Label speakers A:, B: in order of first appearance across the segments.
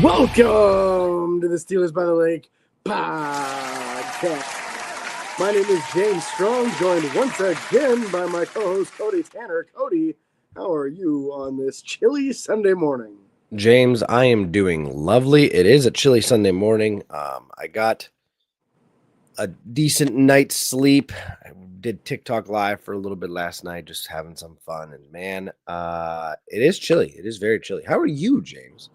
A: Welcome to the Steelers by the Lake podcast. My name is James Strong, joined once again by my co-host Cody Tanner. Cody, how are you on this chilly Sunday morning?
B: James, I am doing lovely. It is a chilly Sunday morning. I got a decent night's sleep. I did TikTok live for a little bit last night, just having some fun. And man, it is chilly. It is very chilly. How are you, James?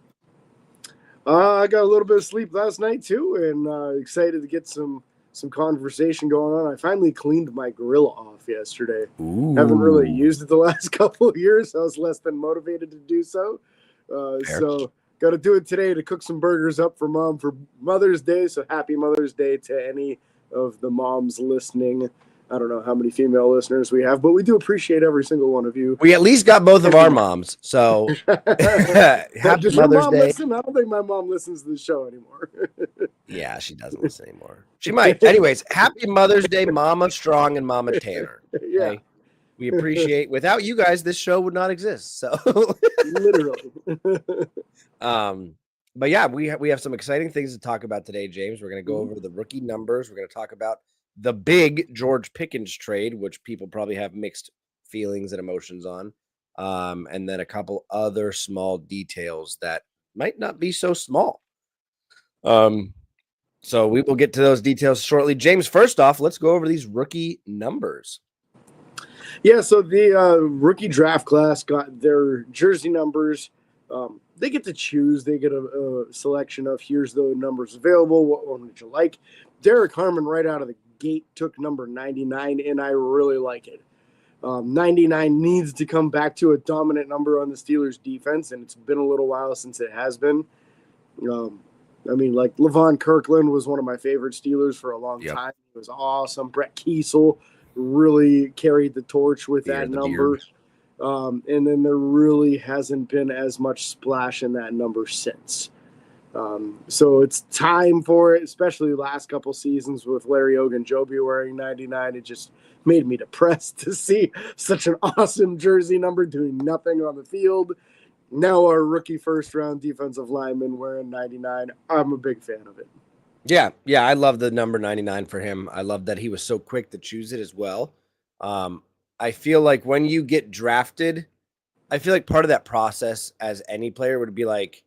A: I got a little bit of sleep last night too, and excited to get some conversation going on. I finally cleaned my grill off yesterday.
B: Ooh.
A: Haven't really used it the last couple of years. I was less than motivated to do so. So got to do it today to cook some burgers up for Mom for Mother's Day. So happy Mother's Day to any of the moms listening. I don't know how many female listeners we have, but we do appreciate every single one of you.
B: We at least got both of our moms. So happy Mother's Day.
A: Listen? I don't think my mom listens to the show anymore.
B: Yeah, she doesn't listen anymore. She might. Anyways, happy Mother's Day, Mama Strong and Mama Tanner.
A: Yeah.
B: Okay? We appreciate. Without you guys, this show would not exist. So
A: literally.
B: But yeah, we have some exciting things to talk about today, James. We're going to go over the rookie numbers. We're going to talk about the big George Pickens trade, which people probably have mixed feelings and emotions on, and then a couple other small details that might not be so small. So we will get to those details shortly. James, first off, let's go over these rookie numbers.
A: Yeah, so the rookie draft class got their jersey numbers. They get to choose. They get a selection of here's the numbers available. What one would you like? Derek Harmon right out of the gate took number 99, and I really like it. 99 needs to come back to a dominant number on the Steelers defense, and it's been a little while since it has been. I mean, like Levon Kirkland was one of my favorite Steelers for a long time. It was awesome. Brett Kiesel really carried the torch with that number. And then there really hasn't been as much splash in that number since. So it's time for it, especially last couple seasons with Larry Ogunjobi wearing 99. It just made me depressed to see such an awesome jersey number doing nothing on the field. Now our rookie first-round defensive lineman wearing 99. I'm a big fan of it.
B: Yeah, I love the number 99 for him. I love that he was so quick to choose it as well. I feel like when you get drafted, I feel like part of that process as any player would be like,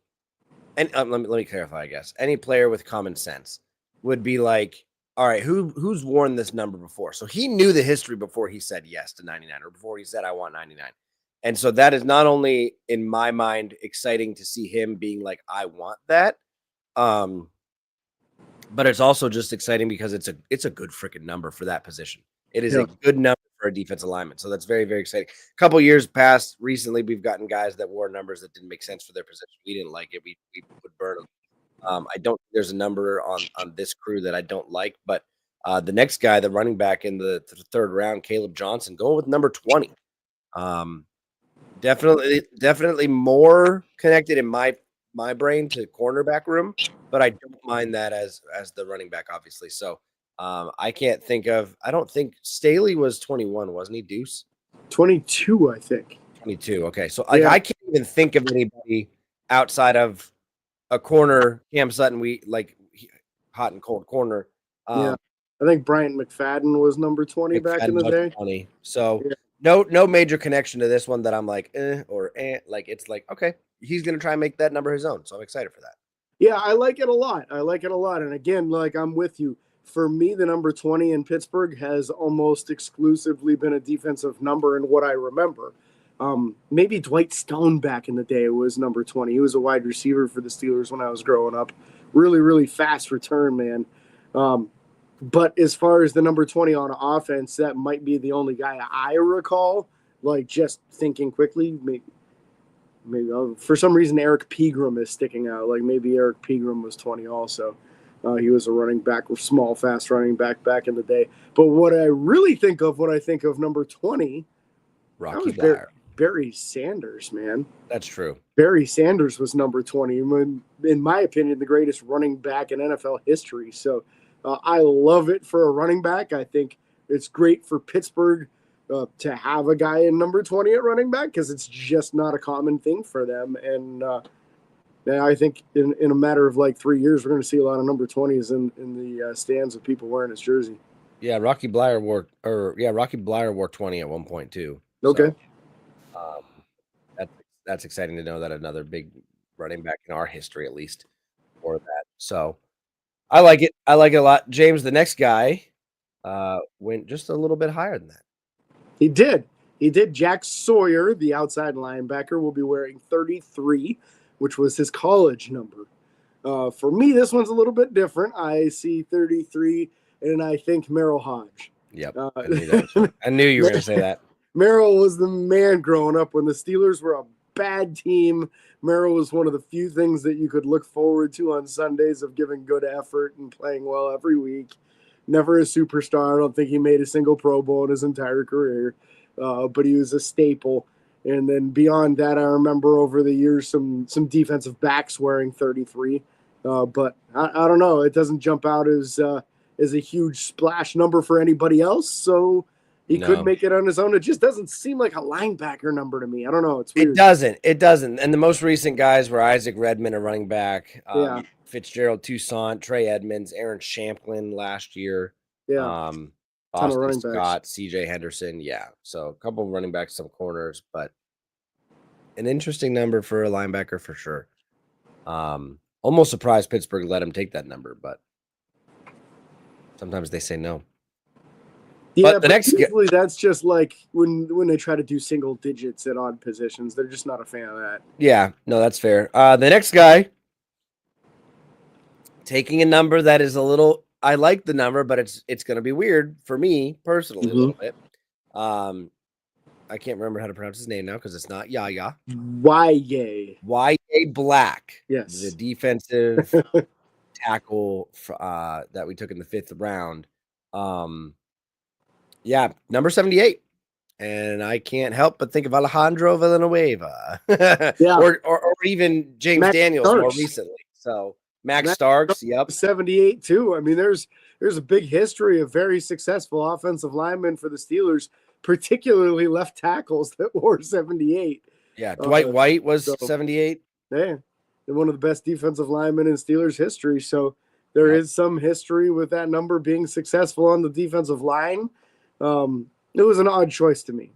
B: and let me clarify, I guess. Any player with common sense would be like, all right, who's worn this number before? So he knew the history before he said yes to 99 or before he said, I want 99. And so that is not only in my mind exciting to see him being like, I want that. But it's also just exciting because it's a good freaking number for that position. It is a good number for a defensive lineman. So that's very, very exciting. A couple years past recently, we've gotten guys that wore numbers that didn't make sense for their position. We didn't like it. We would burn them. I don't think there's a number on this crew that I don't like, but the next guy, the running back in the third round, Caleb Johnson, going with number 20. Definitely more connected in my brain to cornerback room, but I don't mind that as the running back, obviously. So I don't think Staley was 21, wasn't he, Deuce?
A: 22, I think.
B: 22. Okay. So I can't even think of anybody outside of a corner, Cam Sutton, hot and cold corner.
A: I think Bryant McFadden was number 20 back in the day.
B: 20. So no major connection to this one that I'm like, like it's like, okay, he's going to try and make that number his own. So I'm excited for that.
A: Yeah, I like it a lot. And again, like I'm with you. For me, the number 20 in Pittsburgh has almost exclusively been a defensive number in what I remember. Maybe Dwight Stone back in the day was number 20. He was a wide receiver for the Steelers when I was growing up. Really, really fast return, man. But as far as the number 20 on offense, that might be the only guy I recall, like just thinking quickly. Maybe for some reason, Eric Pegram is sticking out. Like maybe Eric Pegram was 20 also. He was a running back, small, fast running back in the day. But what I really think of when I think of number 20, that
B: Rocky
A: was
B: Bleier.
A: Barry Sanders, man.
B: That's true.
A: Barry Sanders was number 20. In my opinion, the greatest running back in NFL history. So I love it for a running back. I think it's great for Pittsburgh to have a guy in number 20 at running back because it's just not a common thing for them. And I think in a matter of like 3 years, we're going to see a lot of number 20s in the stands of people wearing his jersey.
B: Yeah, Rocky Bleier wore 20 at one point too.
A: Okay.
B: So, that's exciting to know that another big running back in our history, at least, for that. So I like it. I like it a lot. James, the next guy, went just a little bit higher than that.
A: He did. Jack Sawyer, the outside linebacker, will be wearing 33, which was his college number. For me, this one's a little bit different. I see 33, and I think Merrill Hodge.
B: Yep. I knew you were going to say that.
A: Merrill was the man growing up when the Steelers were a bad team. Merrill was one of the few things that you could look forward to on Sundays of giving good effort and playing well every week. Never a superstar. I don't think he made a single Pro Bowl in his entire career, but he was a staple. And then beyond that, I remember over the years some defensive backs wearing 33. But I don't know. It doesn't jump out as a huge splash number for anybody else. So he could make it on his own. It just doesn't seem like a linebacker number to me. I don't know. It's weird.
B: It doesn't. And the most recent guys were Isaac Redman, a running back, Fitzgerald Toussaint, Trey Edmonds, Aaron Shamplin last year.
A: Yeah.
B: Austin Scott, CJ Henderson. Yeah. So a couple of running backs, some corners, but an interesting number for a linebacker for sure. Almost surprised Pittsburgh let him take that number, but sometimes they say no.
A: Yeah, but usually that's just like when they try to do single digits at odd positions. They're just not a fan of that.
B: Yeah, no, that's fair. The next guy taking a number that is a little. I like the number, but it's going to be weird for me personally a little bit. I can't remember how to pronounce his name now because it's not Yaya. Y.A. Black.
A: Yes,
B: the defensive tackle that we took in the 5th round. Yeah, number 78. And I can't help but think of Alejandro Villanueva. or even James
A: Max
B: Daniels
A: Starks.
B: more recently. So Max Starks, yep.
A: 78 too. I mean, there's a big history of very successful offensive linemen for the Steelers, particularly left tackles that wore 78.
B: Yeah, Dwight White was 78.
A: Yeah, they're one of the best defensive linemen in Steelers history. So there is some history with that number being successful on the defensive line. It was an odd choice to me.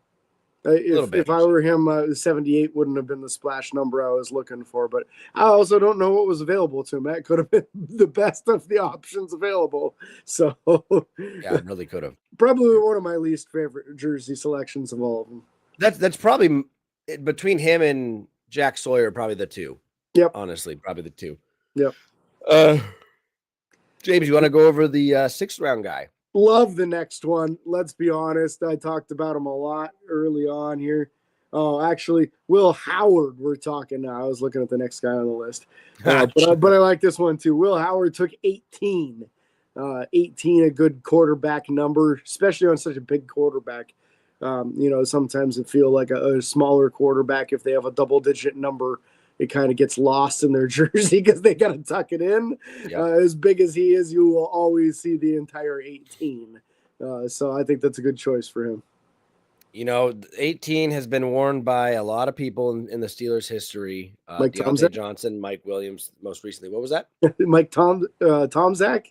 A: If I were him, 78 wouldn't have been the splash number I was looking for. But I also don't know what was available to him. That could have been the best of the options available. So
B: yeah, it really could have.
A: Probably one of my least favorite jersey selections of all of them.
B: That's probably between him and Jack Sawyer, probably the two.
A: Yep.
B: Honestly, probably the two.
A: Yep.
B: James, you want to go over the 6th round guy?
A: Love the next one. Let's be honest. I talked about him a lot early on here. Oh, actually, Will Howard, we're talking now. I was looking at the next guy on the list. But I like this one too. Will Howard took 18. 18, a good quarterback number, especially on such a big quarterback. Sometimes it feels like a smaller quarterback, if they have a double-digit number, it kind of gets lost in their jersey because they got to tuck it in. Yep. As big as he is, you will always see the entire 18. So I think that's a good choice for him.
B: 18 has been worn by a lot of people in the Steelers' history.
A: Mike
B: Deontay Johnson, Mike Williams, most recently. What was that?
A: Mike Tomczak?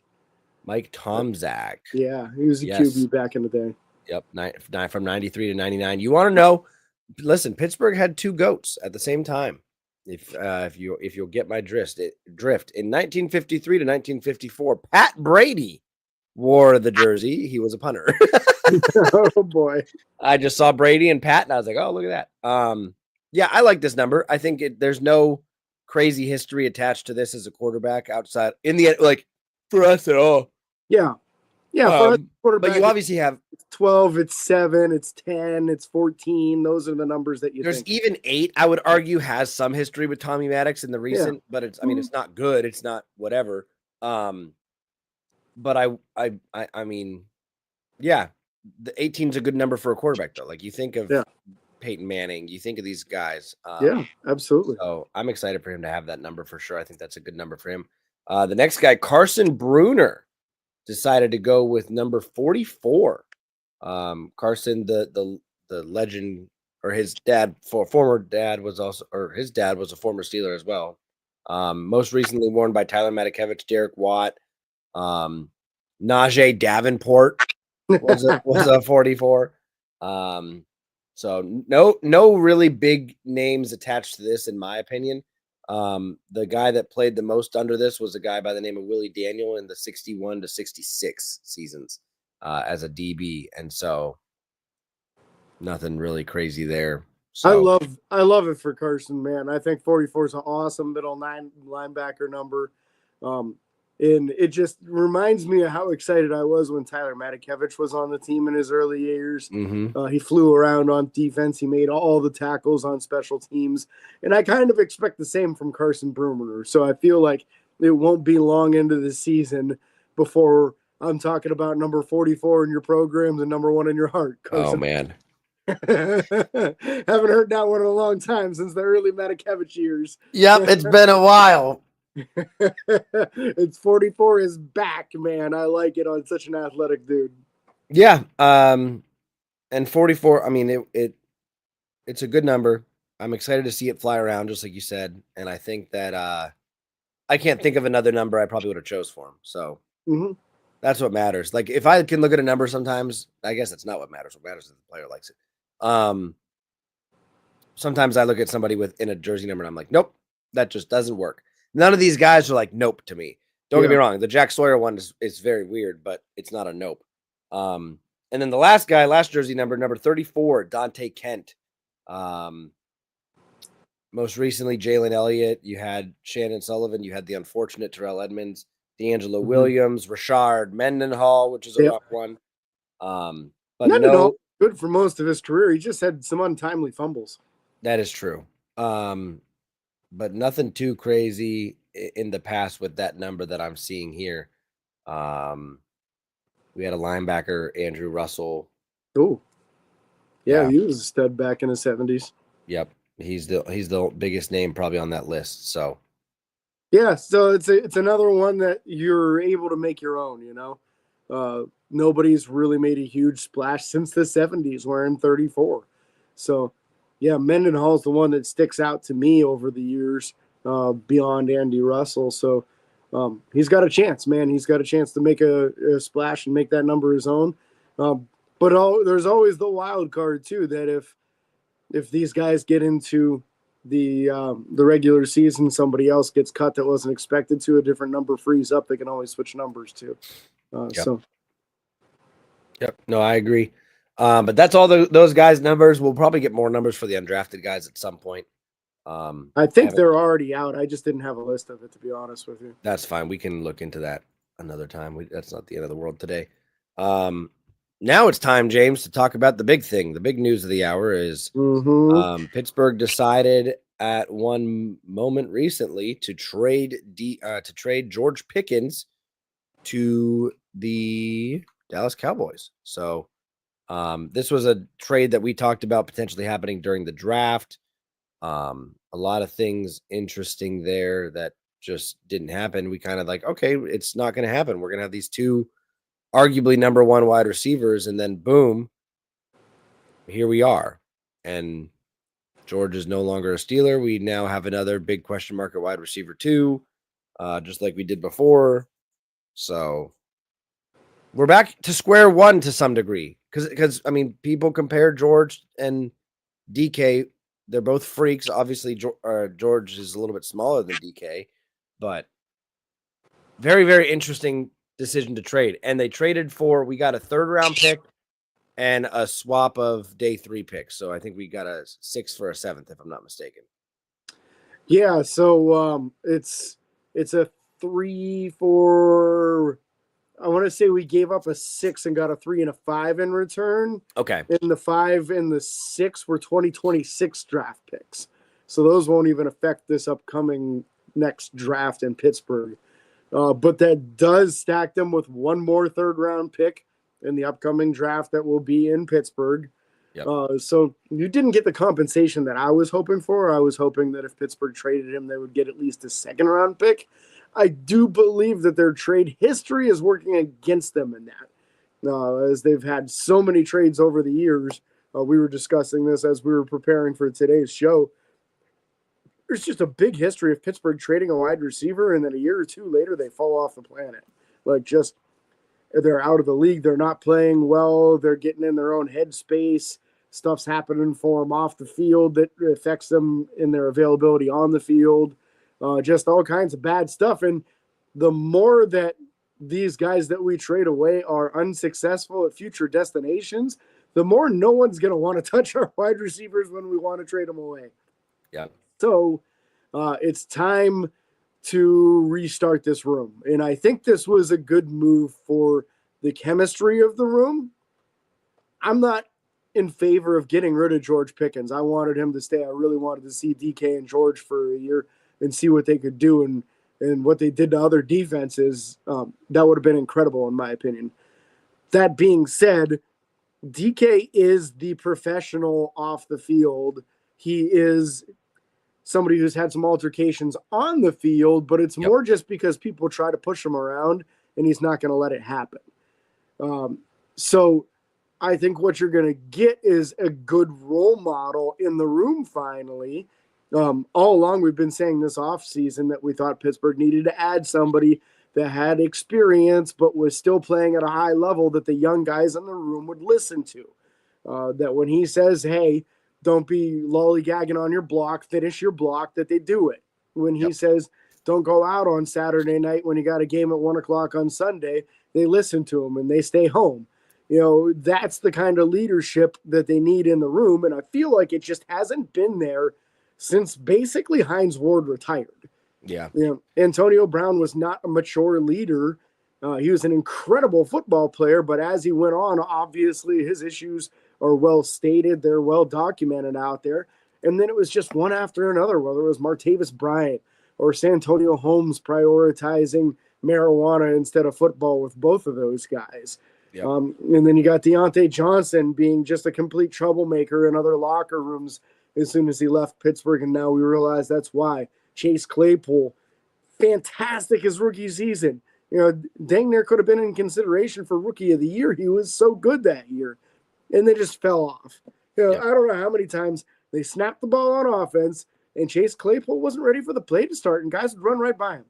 B: Mike Tomczak.
A: Yeah, he was a QB back in the day.
B: Yep, from 93 to 99. You want to know? Listen, Pittsburgh had 2 GOATs at the same time. If you'll get my drift. In 1953 to 1954, Pat Brady wore the jersey. He was a punter.
A: Oh boy!
B: I just saw Brady and Pat, and I was like, "Oh, look at that." Yeah, I like this number. I think there's no crazy history attached to this as a quarterback outside in the like for us at all.
A: Yeah. For quarterback,
B: but you obviously have
A: 12. It's 7. It's 10. It's 14. Those are the numbers that you.
B: There's even 8. I would argue has some history with Tommy Maddox in the recent, but it's. I mean, it's not good. It's not whatever. But I mean, yeah, the 18 is a good number for a quarterback though. Like you think of
A: Yeah.
B: Peyton Manning, you think of these guys.
A: Yeah, absolutely.
B: So I'm excited for him to have that number for sure. I think that's a good number for him. The next guy, Carson Bruner, decided to go with number 44. Carson, the legend, or his dad, former dad was also, or his dad was a former Steeler as well. Most recently worn by Tyler Matakevich, Derek Watt, Najee Davenport was a 44. Um, so no really big names attached to this, in my opinion. The guy that played the most under this was a guy by the name of Willie Daniel in the 61 to 66 seasons as a DB, and so nothing really crazy there.
A: I
B: So
A: love it for Carson, man. I think 44 is an awesome middle nine linebacker number. Um, and it just reminds me of how excited I was when Tyler Matakevich was on the team in his early years. He flew around on defense. He made all the tackles on special teams. And I kind of expect the same from Carson Bruner. So I feel like it won't be long into the season before I'm talking about number 44 in your programs and number 1 in your heart, Carson.
B: oh man.
A: Haven't heard that one in a long time since the early Matakevich years.
B: Yep, it's been a while.
A: It's 44 is back, man. I like it on such an athletic dude.
B: Yeah. And 44, I mean it's a good number. I'm excited to see it fly around, just like you said. And I think that I can't think of another number I probably would have chose for him. So that's what matters. Like if I can look at a number sometimes, I guess that's not what matters. What matters is the player likes it. Sometimes I look at somebody in a jersey number and I'm like, nope, that just doesn't work. None of these guys are like nope to me. Don't get me wrong. The Jack Sawyer one is very weird, but it's not a nope. And then the last guy, last jersey number 34, Dante Kent. Most recently, Jalen Elliott. You had Shannon Sullivan. You had the unfortunate Terrell Edmonds, D'Angelo Williams, Rashard Mendenhall, which is a rough one. But
A: Mendenhall, good for most of his career. He just had some untimely fumbles.
B: That is true. But nothing too crazy in the past with that number that I'm seeing here. We had a linebacker, Andrew Russell.
A: Oh, yeah, he was a stud back in the 70s.
B: Yep, he's the biggest name probably on that list. So,
A: yeah, so it's another one that you're able to make your own. You know, nobody's really made a huge splash since the 70s wearing 34. So, yeah, Mendenhall's the one that sticks out to me over the years beyond Andy Russell. So he's got a chance, man. He's got a chance to make a splash and make that number his own. But there's always the wild card, too, that if these guys get into the regular season, somebody else gets cut that wasn't expected to, a different number frees up, they can always switch numbers too.
B: Yep. No, I agree. But that's all those guys' numbers. We'll probably get more numbers for the undrafted guys at some point.
A: I think they're already out. I just didn't have a list of it, to be honest with you.
B: That's fine. We can look into that another time. That's not the end of the world today. Now it's time, James, to talk about the big thing. The big news of the hour is Pittsburgh decided at one moment recently to trade George Pickens to the Dallas Cowboys. So this was a trade that we talked about potentially happening during the draft. A lot of things interesting there that just didn't happen. We kind of like, okay, it's not going to happen. We're going to have these two arguably number one wide receivers, and then boom, here we are. And George is no longer a Steeler. We now have another big question mark at wide receiver 2, just like we did before. So we're back to square one to some degree. Because I mean, people compare George and DK. They're both freaks. Obviously, George is a little bit smaller than DK, but very, very interesting decision to trade. And they traded we got a 3rd round pick and a swap of day 3 picks. So I think we got a 6th for a 7th, if I'm not mistaken.
A: Yeah. So it's a 3 for, I want to say we gave up a 6 and got a 3 and a 5 in return.
B: Okay.
A: And the 5 and the 6 were 2026 draft picks. So those won't even affect this upcoming next draft in Pittsburgh. but that does stack them with one more third-round pick in the upcoming draft that will be in Pittsburgh.
B: Yep.
A: So you didn't get the compensation that I was hoping for. I was hoping that if Pittsburgh traded him, they would get at least a second-round pick. I do believe that their trade history is working against them in that, as they've had so many trades over the years. We were discussing this as we were preparing for today's show. There's just a big history of Pittsburgh trading a wide receiver, and then a year or two later, they fall off the planet. Like, just they're out of the league. They're not playing well. They're getting in their own headspace. Stuff's happening for them off the field that affects them in their availability on the field. Just all kinds of bad stuff. And the more that these guys that we trade away are unsuccessful at future destinations, the more no one's going to want to touch our wide receivers when we want to trade them away.
B: Yeah.
A: So it's time to restart this room. And I think this was a good move for the chemistry of the room. I'm not in favor of getting rid of George Pickens. I wanted him to stay. I really wanted to see DK and George for a year and see what they could do and what they did to other defenses. That would have been incredible, in my opinion. That being said, DK is the professional off the field. He is somebody who's had some altercations on the field, but it's more just because people try to push him around and he's not going to let it happen. So I think what you're going to get is a good role model in the room finally. All along, we've been saying this offseason that we thought Pittsburgh needed to add somebody that had experience but was still playing at a high level that the young guys in the room would listen to. That when he says, hey, don't be lollygagging on your block, finish your block, that they do it. When he says, don't go out on Saturday night when you got a game at 1 o'clock on Sunday, they listen to him and they stay home. That's the kind of leadership that they need in the room. And I feel like it just hasn't been there since basically Hines Ward retired.
B: Yeah.
A: Antonio Brown was not a mature leader. He was an incredible football player, but as he went on, obviously his issues are well stated. They're well documented out there. And then it was just one after another, whether it was Martavis Bryant or Santonio Holmes prioritizing marijuana instead of football with both of those guys.
B: Yep.
A: And then you got Deontay Johnson being just a complete troublemaker in other locker rooms as soon as he left Pittsburgh. And now we realize that's why. Chase Claypool, fantastic his rookie season. Dang near could have been in consideration for rookie of the year. He was so good that year. And they just fell off. I don't know how many times they snapped the ball on offense and Chase Claypool wasn't ready for the play to start and guys would run right by him.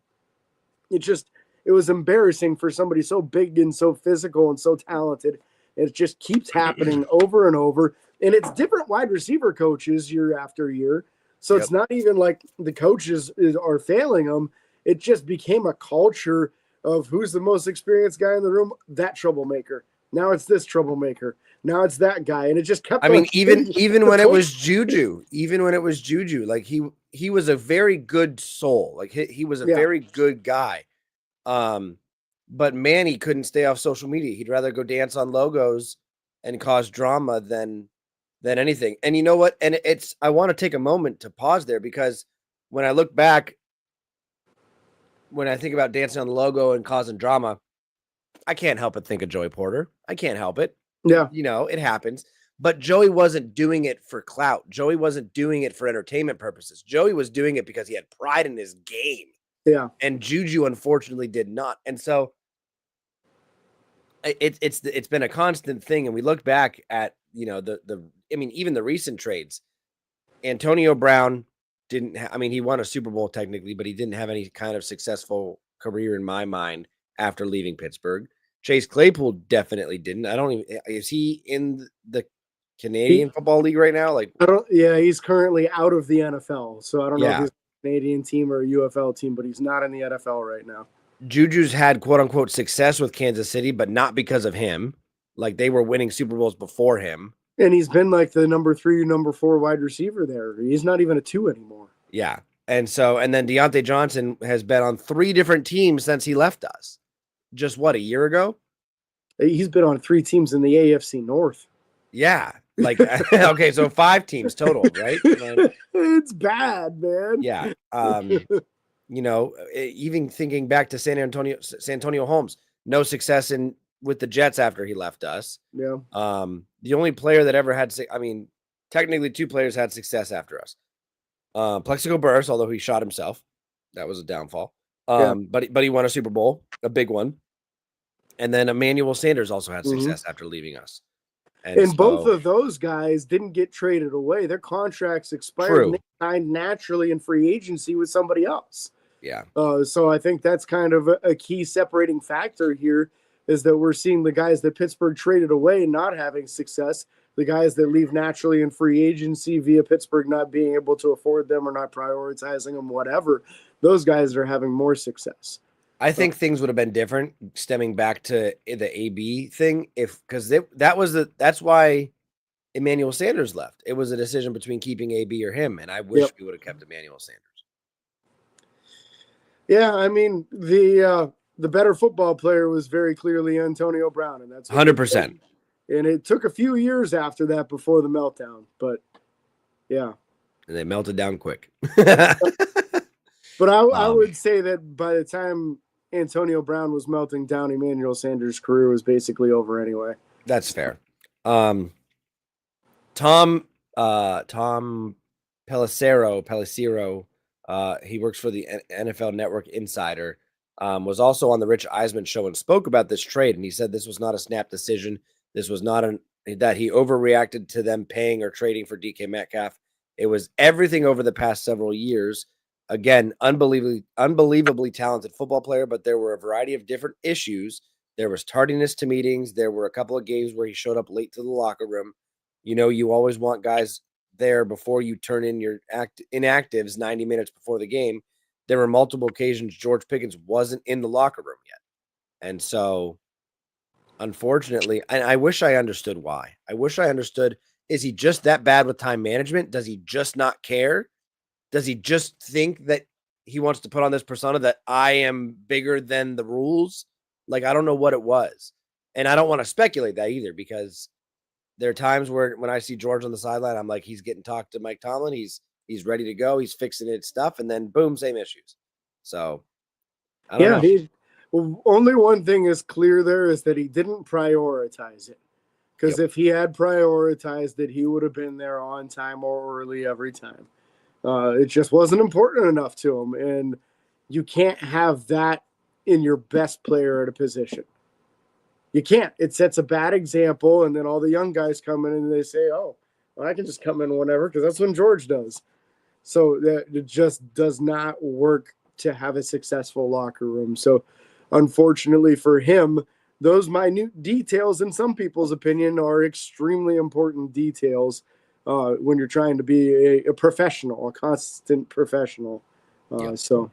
A: It was embarrassing for somebody so big and so physical and so talented. And it just keeps happening over and over. And it's different wide receiver coaches year after year. So it's not even like the coaches are failing them. It just became a culture of who's the most experienced guy in the room, that troublemaker. Now it's this troublemaker. Now it's that guy. And it just kept.
B: I mean, even when it was Juju, like he was a very good soul. Like he was a very good guy. But man, he couldn't stay off social media. He'd rather go dance on logos and cause drama than anything. And you know what? And I want to take a moment to pause there because when I look back, when I think about dancing on the logo and causing drama, I can't help but think of Joey Porter. I can't help it.
A: Yeah.
B: It happens. But Joey wasn't doing it for clout. Joey wasn't doing it for entertainment purposes. Joey was doing it because he had pride in his game.
A: Yeah. And
B: Juju unfortunately did not. And so it's been a constant thing. And we look back at, even the recent trades. Antonio Brown he won a Super Bowl technically, but he didn't have any kind of successful career in my mind after leaving Pittsburgh. Chase Claypool definitely didn't. Is he in the Canadian Football League right now?
A: He's currently out of the NFL. So I don't know if he's a Canadian team or a UFL team, but he's not in the NFL right now.
B: Juju's had quote unquote success with Kansas City, but not because of him. Like they were winning Super Bowls before him.
A: And he's been like the number 3, number 4 wide receiver there. He's not even a 2 anymore.
B: Yeah. And then Deontay Johnson has been on 3 different teams since he left us. Just a year ago?
A: He's been on 3 teams in the AFC North.
B: Yeah. Okay, so 5 teams total, right?
A: It's bad, man.
B: Yeah. even thinking back to Santonio Holmes, no success with the Jets after he left us.
A: Yeah.
B: The only player that ever had, technically 2 players had success after us. Plexico Burress, although he shot himself, that was a downfall. But he won a Super Bowl, a big one. And then Emmanuel Sanders also had success after leaving us.
A: And both of those guys didn't get traded away. Their contracts expired and they signed naturally in free agency with somebody else.
B: Yeah.
A: So I think that's kind of a key separating factor here is that we're seeing the guys that Pittsburgh traded away not having success, the guys that leave naturally in free agency via Pittsburgh not being able to afford them or not prioritizing them, whatever. Those guys are having more success.
B: I think things would have been different stemming back to the AB thing that's why Emmanuel Sanders left. It was a decision between keeping AB or him, and I wish we would have kept Emmanuel Sanders.
A: Yeah, I mean, the better football player was very clearly Antonio Brown, and that's
B: 100%.
A: And it took a few years after that before the meltdown, but yeah.
B: And they melted down quick.
A: But I would say that by the time Antonio Brown was melting down, Emmanuel Sanders' career was basically over anyway.
B: That's fair. Tom Pelissero, he works for the NFL Network Insider, was also on the Rich Eisman show and spoke about this trade. And he said this was not a snap decision. This was not that he overreacted to them paying or trading for DK Metcalf. It was everything over the past several years. Again, unbelievably talented football player, but there were a variety of different issues. There was tardiness to meetings. There were a couple of games where he showed up late to the locker room. You always want guys there before you turn in your inactives 90 minutes before the game. There were multiple occasions George Pickens wasn't in the locker room yet. And so, unfortunately, and I wish I understood why. I wish I understood, is he just that bad with time management? Does he just not care? Does he just think that he wants to put on this persona that I am bigger than the rules? Like, I don't know what it was. And I don't want to speculate that either, because there are times where when I see George on the sideline, I'm like, he's getting talked to Mike Tomlin. He's ready to go. He's fixing his stuff. And then boom, same issues. So I don't know.
A: Well, only one thing is clear there is that he didn't prioritize it. Because if he had prioritized it, he would have been there on time or early every time. It just wasn't important enough to him. And you can't have that in your best player at a position. You can't. It sets a bad example, and then all the young guys come in and they say, oh, well, I can just come in whenever because that's when George does. So that it just does not work to have a successful locker room. So unfortunately for him, those minute details, in some people's opinion, are extremely important details when you're trying to be a professional, a constant professional. So,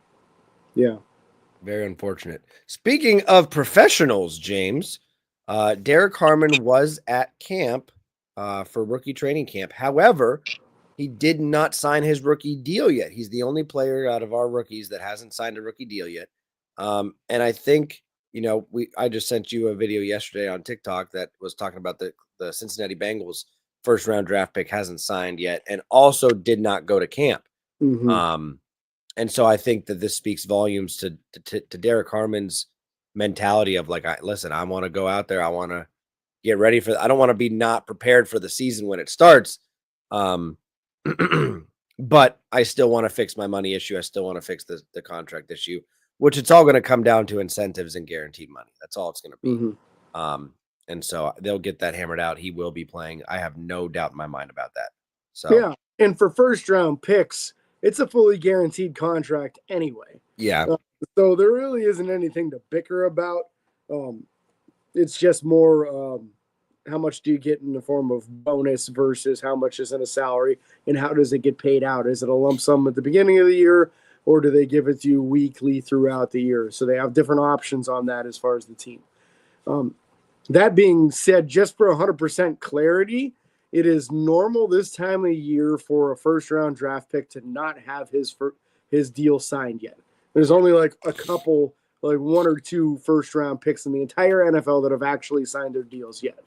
A: yeah.
B: Very unfortunate. Speaking of professionals, James, Derek Harmon was at camp for rookie training camp. However, he did not sign his rookie deal yet. He's the only player out of our rookies that hasn't signed a rookie deal yet. And I think, I just sent you a video yesterday on TikTok that was talking about the Cincinnati Bengals first round draft pick hasn't signed yet and also did not go to camp.
A: Mm-hmm.
B: And so I think that this speaks volumes to Derek Harmon's mentality of like, listen, I want to go out there. I want to get ready I don't want to be not prepared for the season when it starts. But I still want to fix my money issue. I still want to fix the contract issue, which it's all going to come down to incentives and guaranteed money. That's all it's going to be.
A: Mm-hmm.
B: And so they'll get that hammered out. He will be playing. I have no doubt in my mind about that. So
A: yeah. And for first round picks, it's a fully guaranteed contract anyway.
B: Yeah.
A: So there really isn't anything to bicker about. It's just more how much do you get in the form of bonus versus how much is in a salary and how does it get paid out? Is it a lump sum at the beginning of the year or do they give it to you weekly throughout the year? So they have different options on that as far as the team. That being said, just for 100% clarity, it is normal this time of year for a first-round draft pick to not have his deal signed yet. There's only like a couple, like one or two first-round picks in the entire NFL that have actually signed their deals yet.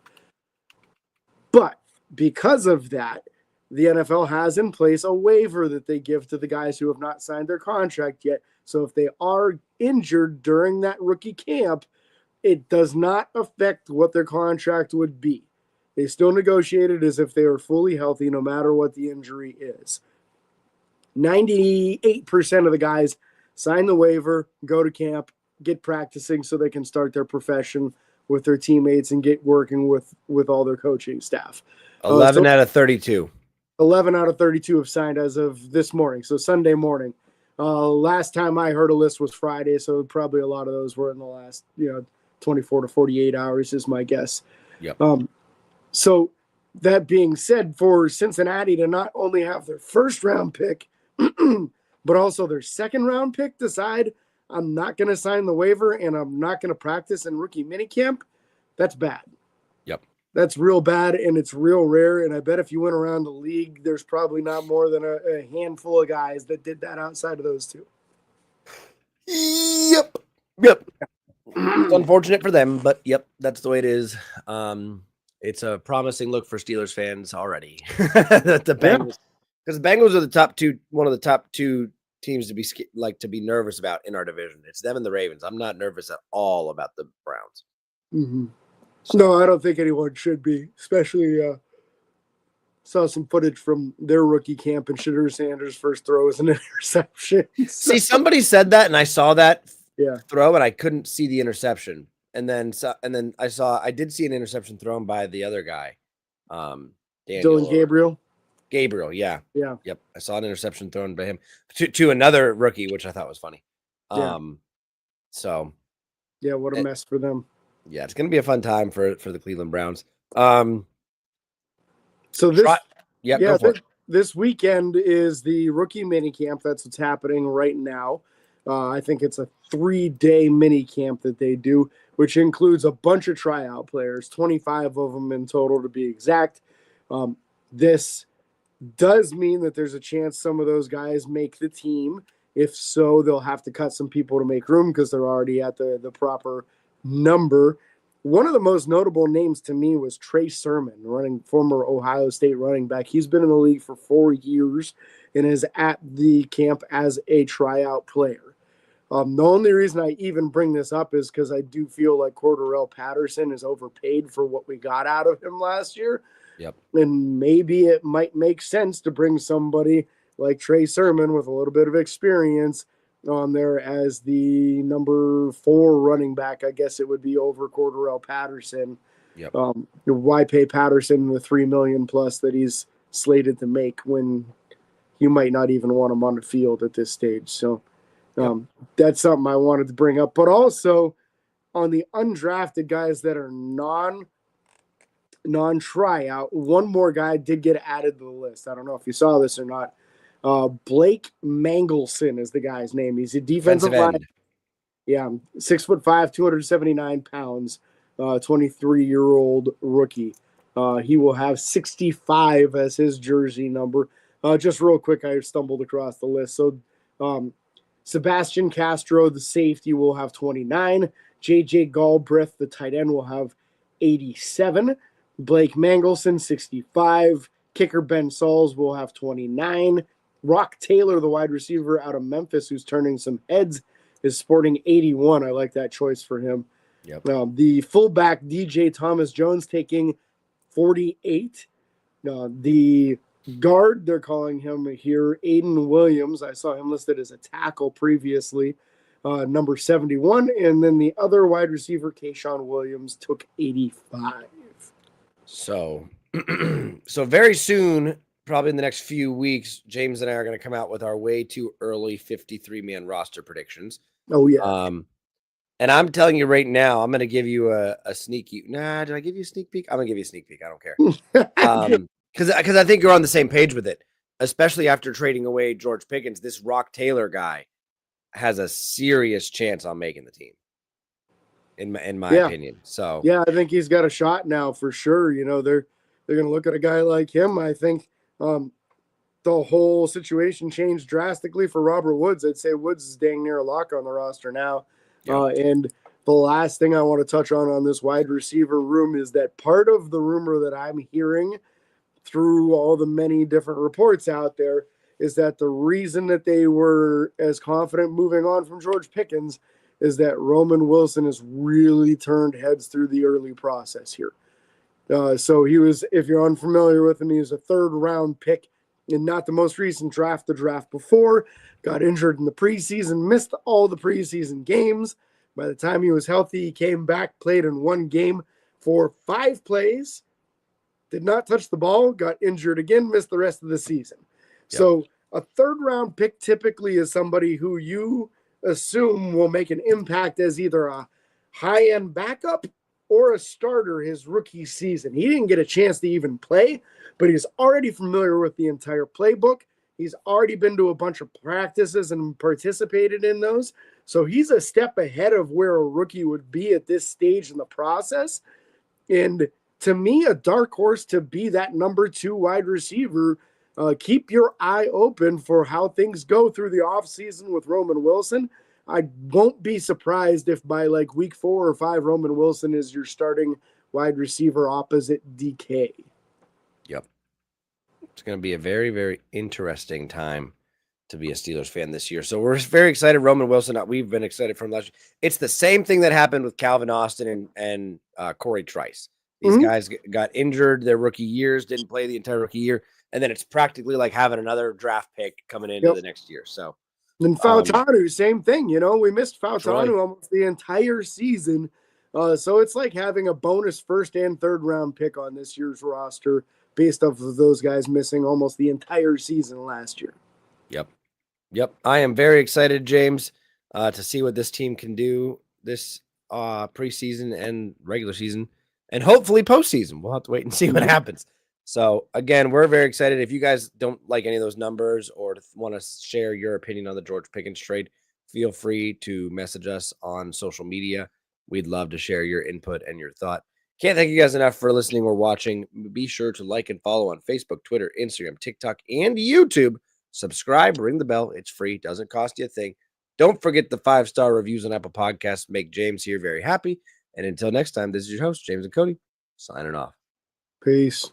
A: But because of that, the NFL has in place a waiver that they give to the guys who have not signed their contract yet So if they are injured during that rookie camp, it does not affect what their contract would be. They still negotiated as if they are fully healthy no matter what the injury is. 98% of the guys sign the waiver, go to camp, get practicing so they can start their profession with their teammates and get working with all their coaching staff.
B: 11 out of 32.
A: 11 out of 32 have signed as of this morning, so Sunday morning. Last time I heard a list was Friday, so probably a lot of those were in the last 24 to 48 hours is my guess.
B: Yep.
A: So that being said, for Cincinnati to not only have their first round pick, but also their second round pick decide I'm not going to sign the waiver and I'm not going to practice in rookie minicamp, that's bad.
B: Yep.
A: That's real bad, and it's real rare. And I bet if you went around the league, there's probably not more than a handful of guys that did that outside of those two.
B: Yep. It's unfortunate for them, but yep, that's the way it is. It's a promising look for Steelers fans already. The Bengals, because the Bengals are one of the top two teams to be nervous about in our division. It's them and the Ravens. I'm not nervous at all about the Browns.
A: Mm-hmm. So. No, I don't think anyone should be, especially saw some footage from their rookie camp and Shadur Sanders' first throw was an interception.
B: See, somebody said that, and I saw that throw, and I couldn't see the interception. And then I did see an interception thrown by the other guy,
A: Dylan Gabriel.
B: Gabriel, yeah.
A: Yep.
B: I saw an interception thrown by him to another rookie, which I thought was funny. So,
A: yeah, what a mess for them.
B: Yeah, it's going to be a fun time for the Cleveland Browns.
A: So this weekend is the rookie mini camp. That's what's happening right now. I think it's a 3-day mini camp that they do, which includes a bunch of tryout players, 25 of them in total to be exact. This does mean that there's a chance some of those guys make the team. If so, they'll have to cut some people to make room because they're already at the proper number. One of the most notable names to me was Trey Sermon, former Ohio State running back. He's been in the league for 4 years and is at the camp as a tryout player. The only reason I even bring this up is because I do feel like Cordarrelle Patterson is overpaid for what we got out of him last year.
B: Yep.
A: And maybe it might make sense to bring somebody like Trey Sermon with a little bit of experience on there as the number 4 running back. I guess it would be over Cordarrelle Patterson.
B: Yep.
A: Why pay Patterson the $3 million plus that he's slated to make when you might not even want him on the field at this stage? So that's something I wanted to bring up. But also on the undrafted guys that are non-tryout, one more guy did get added to the list. I don't know if you saw this or not. Blake Mangelson is the guy's name. He's a defensive line. Yeah, 6'5", 279 pounds, 23-year-old rookie. He will have 65 as his jersey number. Just real quick, I stumbled across the list. So Sebastian Castro, the safety, will have 29. J.J. Galbraith, the tight end, will have 87. Blake Mangelson, 65. Kicker Ben Sauls will have 29. Rock Taylor, the wide receiver out of Memphis, who's turning some heads, is sporting 81. I like that choice for him.
B: Yep.
A: The fullback, DJ Thomas Jones, taking 48. The guard, they're calling him here, Aiden Williams. I saw him listed as a tackle previously, number 71. And then the other wide receiver, Kayshawn Williams, took 85.
B: So very soon, probably in the next few weeks, James and I are going to come out with our way too early 53-man roster predictions.
A: Oh, yeah.
B: And I'm telling you right now, I'm going to give you a sneaky. Nah, did I give you a sneak peek? I'm going to give you a sneak peek. I don't care. Because I think you're on the same page with it, especially after trading away George Pickens. This Rock Taylor guy has a serious chance on making the team, in my opinion. So
A: yeah, I think he's got a shot now for sure. They're going to look at a guy like him. I think the whole situation changed drastically for Robert Woods. I'd say Woods is dang near a lock on the roster now. Yeah. And the last thing I want to touch on this wide receiver room is that part of the rumor that I'm hearing through all the many different reports out there is that the reason that they were as confident moving on from George Pickens is that Roman Wilson has really turned heads through the early process here. So he was, if you're unfamiliar with him, he was a 3rd-round pick in not the most recent draft, the draft before. Got injured in the preseason, missed all the preseason games. By the time he was healthy, he came back, played in 1 game for 5 plays, did not touch the ball, got injured again, missed the rest of the season. Yep. So a 3rd-round pick typically is somebody who you assume will make an impact as either a high-end backup or a starter his rookie season. He didn't get a chance to even play, but he's already familiar with the entire playbook. He's already been to a bunch of practices and participated in those. So he's a step ahead of where a rookie would be at this stage in the process. And to me, a dark horse to be that number 2 wide receiver. Keep your eye open for how things go through the offseason with Roman Wilson. I won't be surprised if by like week 4 or 5, Roman Wilson is your starting wide receiver opposite DK.
B: Yep. It's going to be a very, very interesting time to be a Steelers fan this year. So we're very excited. Roman Wilson, we've been excited from last year. It's the same thing that happened with Calvin Austin and Corey Trice. These guys got injured their rookie years, didn't play the entire rookie year. And then it's practically like having another draft pick coming into the next year. So
A: then Fautanu, same thing. We missed Fautanu almost the entire season. So it's like having a bonus 1st and 3rd round pick on this year's roster based off of those guys missing almost the entire season last year.
B: Yep. I am very excited, James, to see what this team can do this preseason and regular season and hopefully postseason. We'll have to wait and see what happens. So, again, we're very excited. If you guys don't like any of those numbers or want to share your opinion on the George Pickens trade, feel free to message us on social media. We'd love to share your input and your thought. Can't thank you guys enough for listening or watching. Be sure to like and follow on Facebook, Twitter, Instagram, TikTok, and YouTube. Subscribe, ring the bell. It's free. Doesn't cost you a thing. Don't forget the 5-star reviews on Apple Podcasts. Make James here very happy. And until next time, this is your host, James and Cody, signing off.
A: Peace.